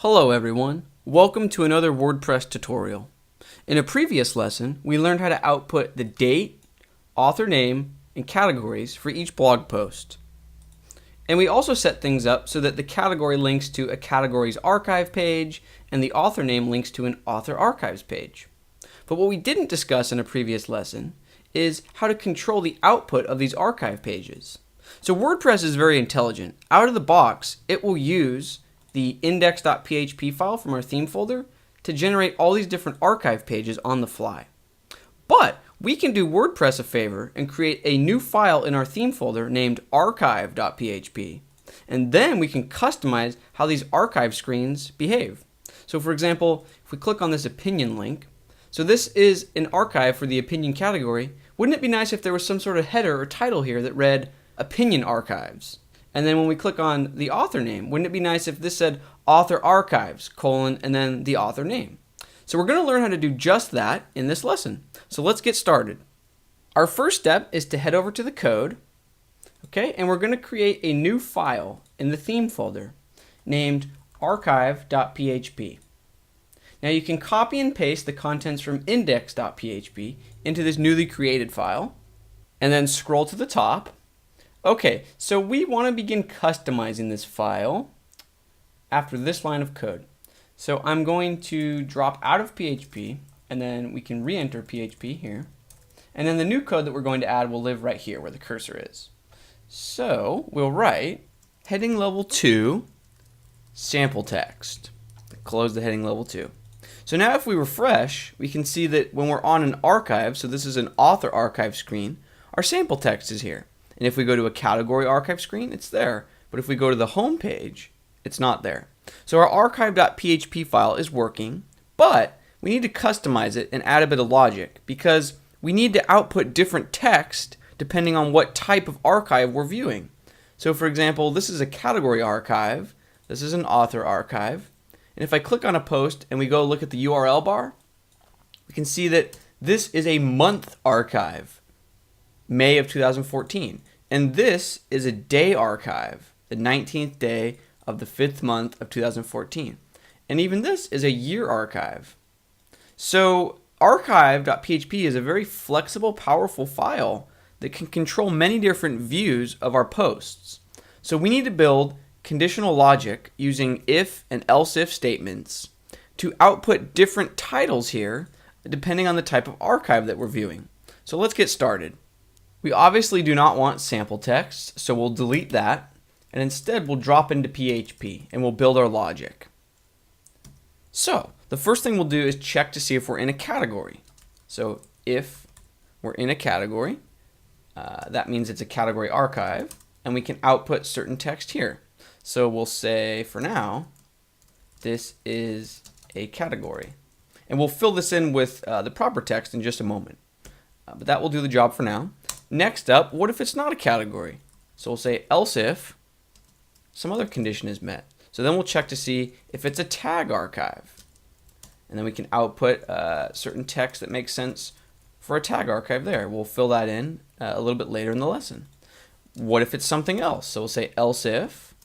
Hello everyone, welcome to another WordPress tutorial. In a previous lesson, we learned how to output the date, author name, and categories for each blog post. And we also set things up so that the category links to a categories archive page and the author name links to an author archives page. But what we didn't discuss in a previous lesson is how to control the output of these archive pages. So WordPress is very intelligent. Out of the box, it will use the index.php file from our theme folder to generate all these different archive pages on the fly. But we can do WordPress a favor and create a new file in our theme folder named archive.php. And then we can customize how these archive screens behave. So for example, if we click on this opinion link, so this is an archive for the opinion category. Wouldn't it be nice if there was some sort of header or title here that read opinion archives? And then when we click on the author name, wouldn't it be nice if this said author archives, and then the author name? So we're going to learn how to do just that in this lesson. So let's get started. Our first step is to head over to the code, okay, and we're going to create a new file in the theme folder named archive.php. Now you can copy and paste the contents from index.php into this newly created file, and then scroll to the top. Okay, so we want to begin customizing this file after this line of code. So I'm going to drop out of PHP, and then we can re-enter PHP here. And then the new code that we're going to add will live right here where the cursor is. So we'll write heading level 2 sample text. Close the heading level 2. So now if we refresh, we can see that when we're on an archive, so this is an author archive screen, our sample text is here. And if we go to a category archive screen, it's there. But if we go to the home page, it's not there. So our archive.php file is working, but we need to customize it and add a bit of logic because we need to output different text depending on what type of archive we're viewing. So for example, this is a category archive. This is an author archive. And if I click on a post and we go look at the URL bar, we can see that this is a month archive, May of 2014. And this is a day archive, the 19th day of the 5th month of 2014. And even this is a year archive. So archive.php is a very flexible, powerful file that can control many different views of our posts. So we need to build conditional logic using if and else if statements to output different titles here depending on the type of archive that we're viewing. So let's get started. We obviously do not want sample text, so we'll delete that, and instead we'll drop into PHP and we'll build our logic. So the first thing we'll do is check to see if we're in a category. So if we're in a category, that means it's a category archive, and we can output certain text here. So we'll say for now, this is a category. And we'll fill this in with the proper text in just a moment. But that will do the job for now. Next up, what if it's not a category? So we'll say else if some other condition is met. So then we'll check to see if it's a tag archive. And then we can output certain text that makes sense for a tag archive there. We'll fill that in a little bit later in the lesson. What if it's something else? So we'll say else if.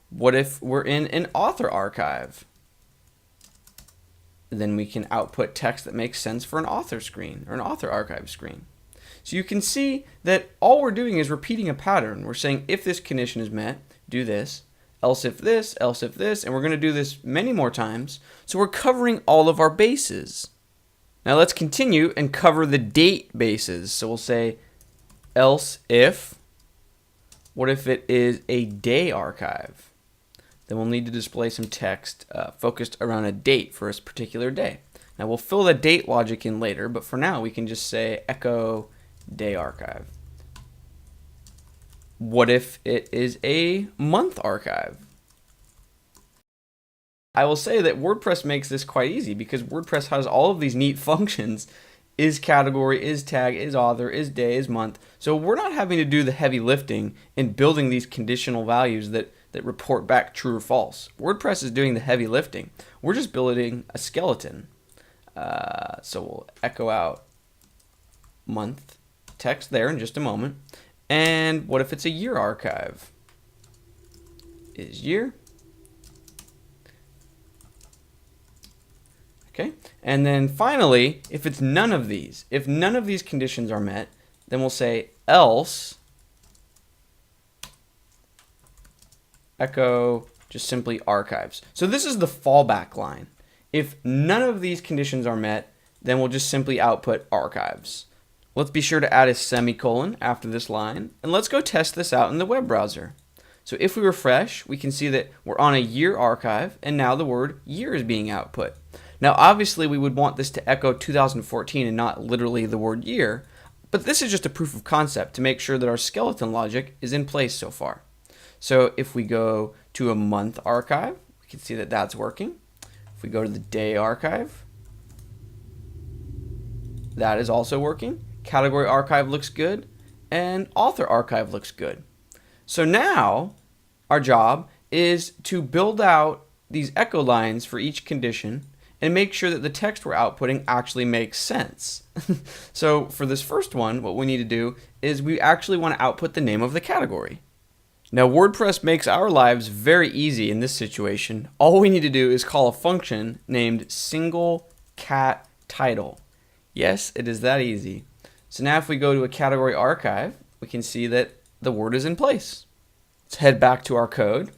What if we're in an author archive? Then we can output text that makes sense for an author screen or an author archive screen. So you can see that all we're doing is repeating a pattern. We're saying if this condition is met, do this, else if this, and we're going to do this many more times. So we're covering all of our bases. Now let's continue and cover the date bases. So we'll say else if, what if it is a day archive? Then we'll need to display some text focused around a date for a particular day. Now we'll fill the date logic in later, but for now we can just say echo day archive. What if it is a month archive? I will say that WordPress makes this quite easy because WordPress has all of these neat functions. Is category, is tag, is author, is day, is month. So we're not having to do the heavy lifting in building these conditional values that report back true or false. WordPress is doing the heavy lifting. We're just building a skeleton. So we'll echo out month text there in just a moment. And what if it's a year archive? Is year Okay, and then finally, if it's none of these, if none of these conditions are met, then we'll say else echo just simply archives. So this is the fallback line. If none of these conditions are met, then we'll just simply output archives. Let's be sure to add a semicolon after this line, and let's go test this out in the web browser. So if we refresh, we can see that we're on a year archive, and now the word year is being output. Now obviously we would want this to echo 2014 and not literally the word year, but this is just a proof of concept to make sure that our skeleton logic is in place so far. So if we go to a month archive, we can see that that's working. If we go to the day archive, that is also working. Category archive looks good, and author archive looks good. So now our job is to build out these echo lines for each condition and make sure that the text we're outputting actually makes sense. So for this first one, what we need to do is we actually want to output the name of the category. Now WordPress makes our lives very easy in this situation. All we need to do is call a function named single cat title. Yes, it is that easy. So now if we go to a category archive, we can see that the word is in place. Let's head back to our code.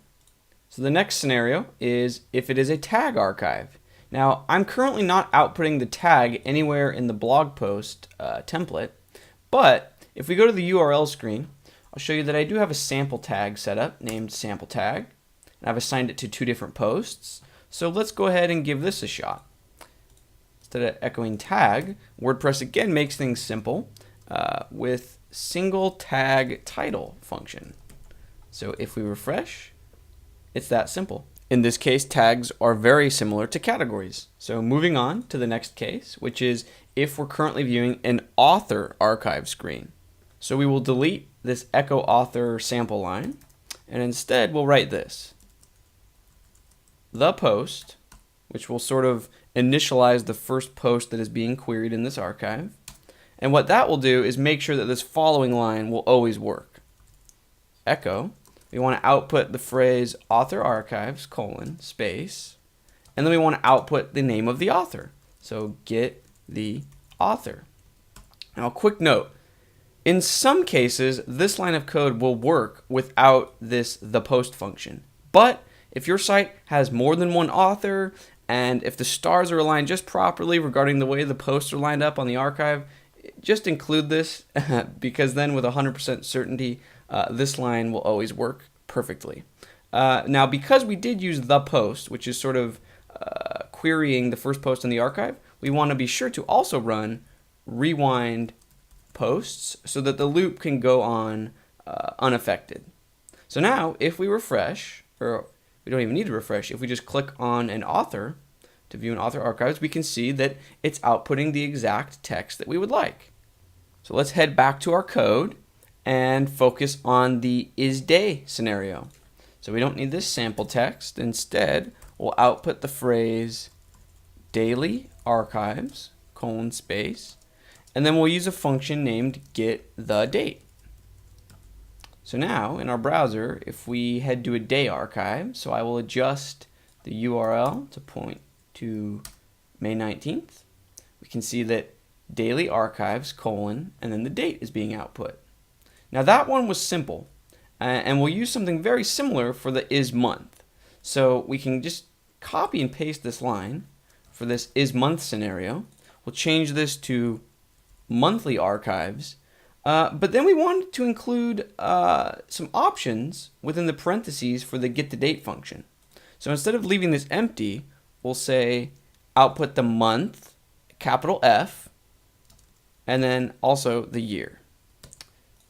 So the next scenario is if it is a tag archive. Now I'm currently not outputting the tag anywhere in the blog post template, but if we go to the URL screen, I'll show you that I do have a sample tag set up named sample tag, and I've assigned it to 2 different posts. So let's go ahead and give this a shot. Instead of echoing tag, WordPress again makes things simple with single tag title function. So if we refresh, it's that simple. In this case, tags are very similar to categories. So moving on to the next case, which is if we're currently viewing an author archive screen. So we will delete this echo author sample line, and instead we'll write this. The post, which will sort of initialize the first post that is being queried in this archive. And what that will do is make sure that this following line will always work. Echo, we want to output the phrase author archives, space, and then we want to output the name of the author. So get the author. Now a quick note, in some cases this line of code will work without this the post function. But if your site has more than one author, and if the stars are aligned just properly regarding the way the posts are lined up on the archive, just include this because then with 100% certainty, this line will always work perfectly. Now, because we did use the post, which is sort of querying the first post in the archive, we want to be sure to also run rewind posts so that the loop can go on unaffected. So now, if we refresh, or we don't even need to refresh, if we just click on an author to view an author archives, we can see that it's outputting the exact text that we would like. So let's head back to our code and focus on the isDay scenario. So we don't need this sample text. Instead, we'll output the phrase daily archives, space, and then we'll use a function named getTheDate. So now in our browser, if we head to a day archive, so I will adjust the URL to point to May 19th, we can see that daily archives, and then the date is being output. Now that one was simple, and we'll use something very similar for the isMonth. So we can just copy and paste this line for this isMonth scenario. We'll change this to monthly archives, but then we wanted to include some options within the parentheses for the getTheDate function. So instead of leaving this empty, we'll say output the month, capital F, and then also the year.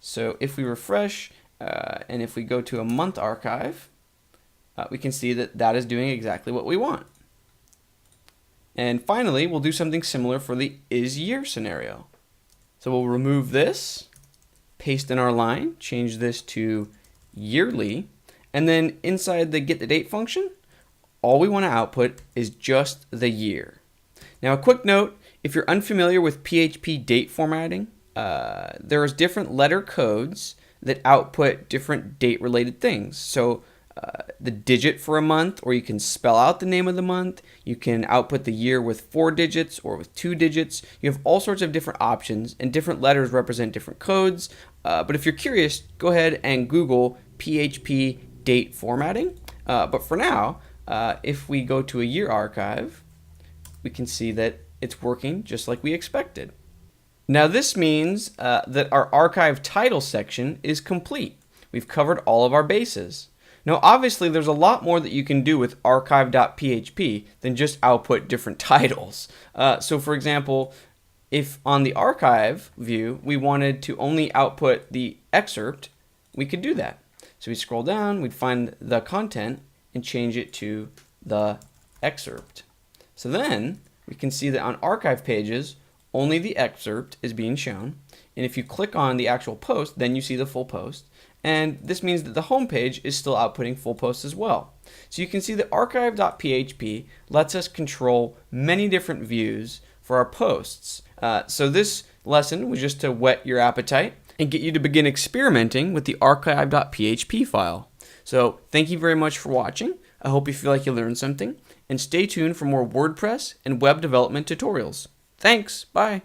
So if we refresh and if we go to a month archive, we can see that that is doing exactly what we want. And finally, we'll do something similar for the isYear scenario. So we'll remove this, paste in our line, change this to yearly, and then inside the getTheDate function, all we want to output is just the year. Now a quick note, if you're unfamiliar with PHP date formatting, there's different letter codes that output different date related things. So the digit for a month, or you can spell out the name of the month. You can output the year with 4 digits or with 2 digits. You have all sorts of different options, and different letters represent different codes. But if you're curious, go ahead and Google PHP date formatting. But for now, if we go to a year archive, we can see that it's working just like we expected. Now this means that our archive title section is complete. We've covered all of our bases. Now obviously there's a lot more that you can do with archive.php than just output different titles. So for example, if on the archive view we wanted to only output the excerpt, we could do that. So we scroll down, we'd find the content and change it to the excerpt. So then we can see that on archive pages, only the excerpt is being shown. And if you click on the actual post, then you see the full post. And this means that the home page is still outputting full posts as well. So you can see that archive.php lets us control many different views for our posts. So this lesson was just to whet your appetite and get you to begin experimenting with the archive.php file. So thank you very much for watching. I hope you feel like you learned something. And stay tuned for more WordPress and web development tutorials. Thanks. Bye.